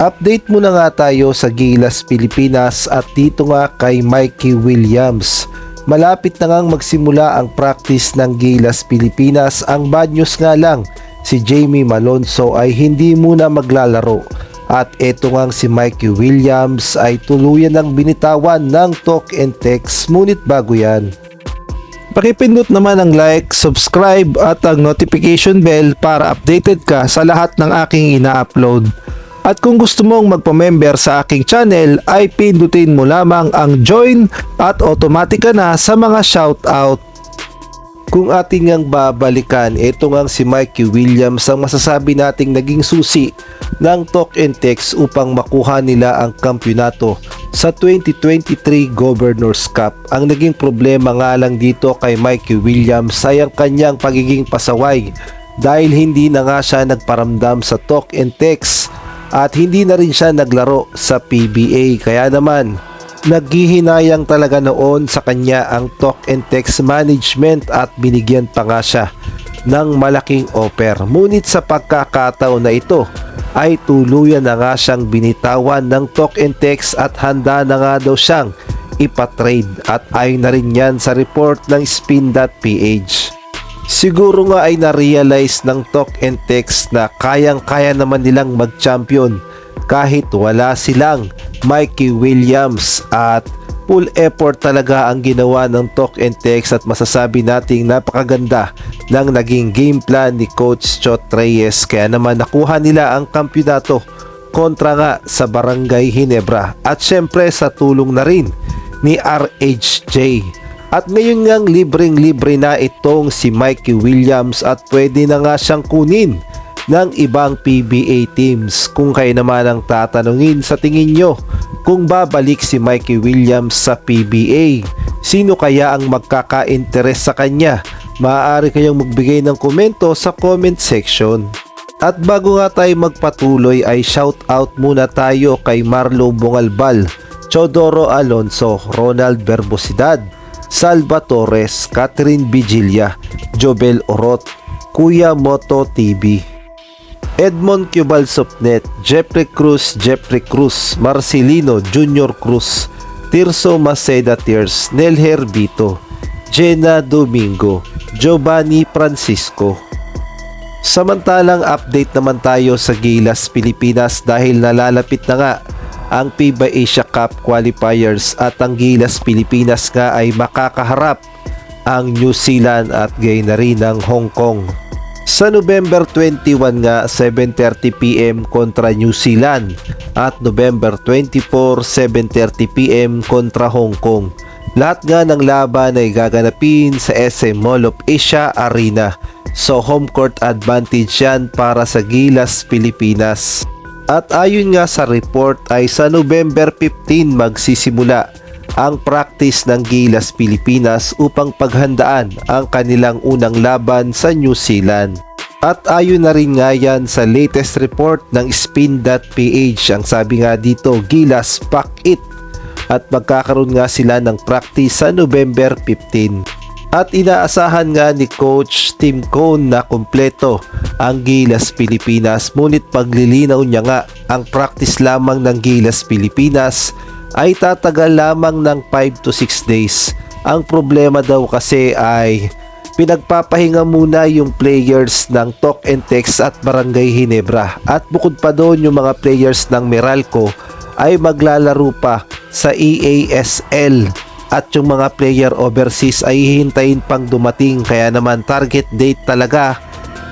Update muna nga tayo sa Gilas Pilipinas at dito nga kay Mikey Williams. Malapit na ngang magsimula ang practice ng Gilas Pilipinas. Ang bad news nga lang, si Jamie Malonzo ay hindi muna maglalaro. At eto ngang si Mikey Williams ay tuluyan ng binitawan ng talk and text. Ngunit bago yan, pakipindot naman ang like, subscribe at ang notification bell para updated ka sa lahat ng aking ina-upload. At kung gusto mong magpa-member sa aking channel ay pindutin mo lamang ang join at automatic ka na sa mga shoutout. Kung ating ngang babalikan, ito ngang si Mikey Williams ang masasabi nating naging susi ng talk and text upang makuha nila ang kampyonato sa 2023 Governors Cup. Ang naging problema nga lang dito kay Mikey Williams ay ang kanyang pagiging pasaway dahil hindi na nga siya nagparamdam sa talk and text at hindi na rin siya naglaro sa PBA. Kaya naman naghihinayang talaga noon sa kanya ang talk and text management at binigyan pa nga siya ng malaking offer. Ngunit sa pagkakataon na ito ay tuluyan na nga siyang binitawan ng talk and text at handa na nga daw siyang ipatrade at ayon na rin yan sa report ng spin.ph. Siguro nga ay na-realize ng talk and text na kayang-kaya naman nilang mag-champion kahit wala silang Mikey Williams at full effort talaga ang ginawa ng talk and text at masasabi nating napakaganda ng naging game plan ni Coach Chot Reyes kaya naman nakuha nila ang kampyonato kontra nga sa Barangay Ginebra at syempre sa tulong na rin ni RHJ. At ngayon ngang libreng-libre na itong si Mikey Williams at pwede na nga siyang kunin ng ibang PBA teams. Kung kayo naman ang tatanungin sa tingin nyo kung babalik si Mikey Williams sa PBA, sino kaya ang magkaka-interes sa kanya? Maaari kayong magbigay ng komento sa comment section. At bago nga tayo magpatuloy ay shoutout muna tayo kay Marlo Bongalbal, Chodoro Alonso, Ronald Verbosidad, Salva Torres, Catherine Vigilla, Jobel Orot, Kuya Moto TV, Edmond Cubal Sopnet, Jeffrey Cruz, Marcelino Junior Cruz, Tirso Maceda Tears, Nelher Vito, Jenna Domingo, Giovanni Francisco. Samantalang update naman tayo sa Gilas Pilipinas dahil nalalapit na nga ang FIBA Asia Cup qualifiers at ang Gilas Pilipinas nga ay makakaharap ang New Zealand at gayon na rin ang Hong Kong. Sa November 21 nga 7:30 PM kontra New Zealand at November 24 7:30 PM kontra Hong Kong. Lahat nga ng laban ay gaganapin sa SM Mall of Asia Arena. So home court advantage yan para sa Gilas Pilipinas. At ayon nga sa report ay sa November 15 magsisimula ang practice ng Gilas Pilipinas upang paghandaan ang kanilang unang laban sa New Zealand. At ayon na rin nga yan sa latest report ng spin.ph, ang sabi nga dito, Gilas pack it, at magkakaroon nga sila ng practice sa November 15. At inaasahan nga ni Coach Tim Cone na kumpleto ang Gilas Pilipinas, ngunit paglilinaw niya nga ang practice lamang ng Gilas Pilipinas ay tatagal lamang ng 5 to 6 days. Ang problema daw kasi ay pinagpapahinga muna yung players ng Talk and Text at Barangay Ginebra. At bukod pa doon yung mga players ng Meralco ay maglalaro pa sa EASL. At yung mga player overseas ay hihintayin pang dumating. Kaya naman target date talaga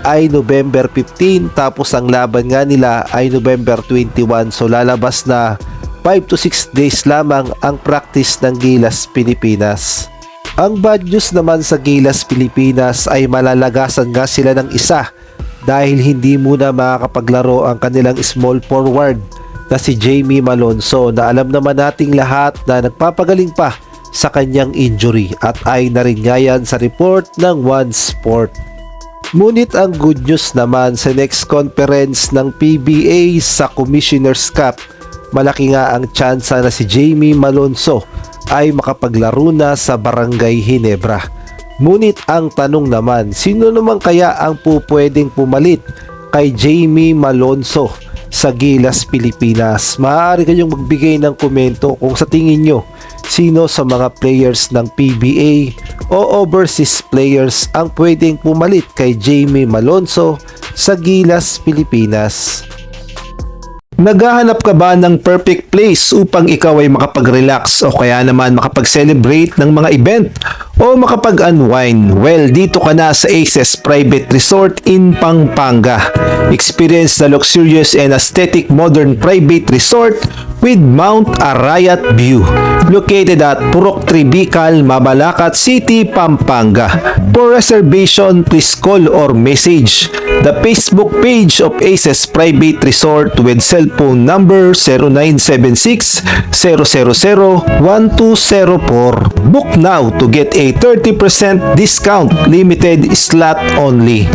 ay November 15. Tapos ang laban nga nila ay November 21. So lalabas na 5 to 6 days lamang ang practice ng Gilas Pilipinas. Ang bad news naman sa Gilas Pilipinas ay malalagasan nga sila ng isa dahil hindi muna makakapaglaro ang kanilang small forward na si Jamie Malonzo na alam naman nating lahat na nagpapagaling pa sa kanyang injury at ay na rin nga yan sa report ng One Sport. Ngunit ang good news naman sa next conference ng PBA sa Commissioner's Cup, malaki nga ang tsansa na si Jamie Malonzo ay makapaglaro na sa Barangay Ginebra. Ngunit ang tanong naman, sino naman kaya ang pwedeng pumalit kay Jamie Malonzo sa Gilas, Pilipinas. Maaari kayong magbigay ng komento kung sa tingin nyo sino sa mga players ng PBA o overseas players ang pwedeng pumalit kay Jamie Malonzo sa Gilas, Pilipinas. Naghahanap ka ba ng perfect place upang ikaw ay makapag-relax o kaya naman makapag-celebrate ng mga event o makapag-unwind? Well, dito ka na sa Aces Private Resort in Pampanga. Experience the luxurious and aesthetic modern private resort with Mount Arayat view. Located at Purok Tribical, Mabalacat City, Pampanga. For reservation, please call or message the Facebook page of Aces Private Resort with cellphone number 0976-000-1204. Book now to get a 30% discount, limited slot only.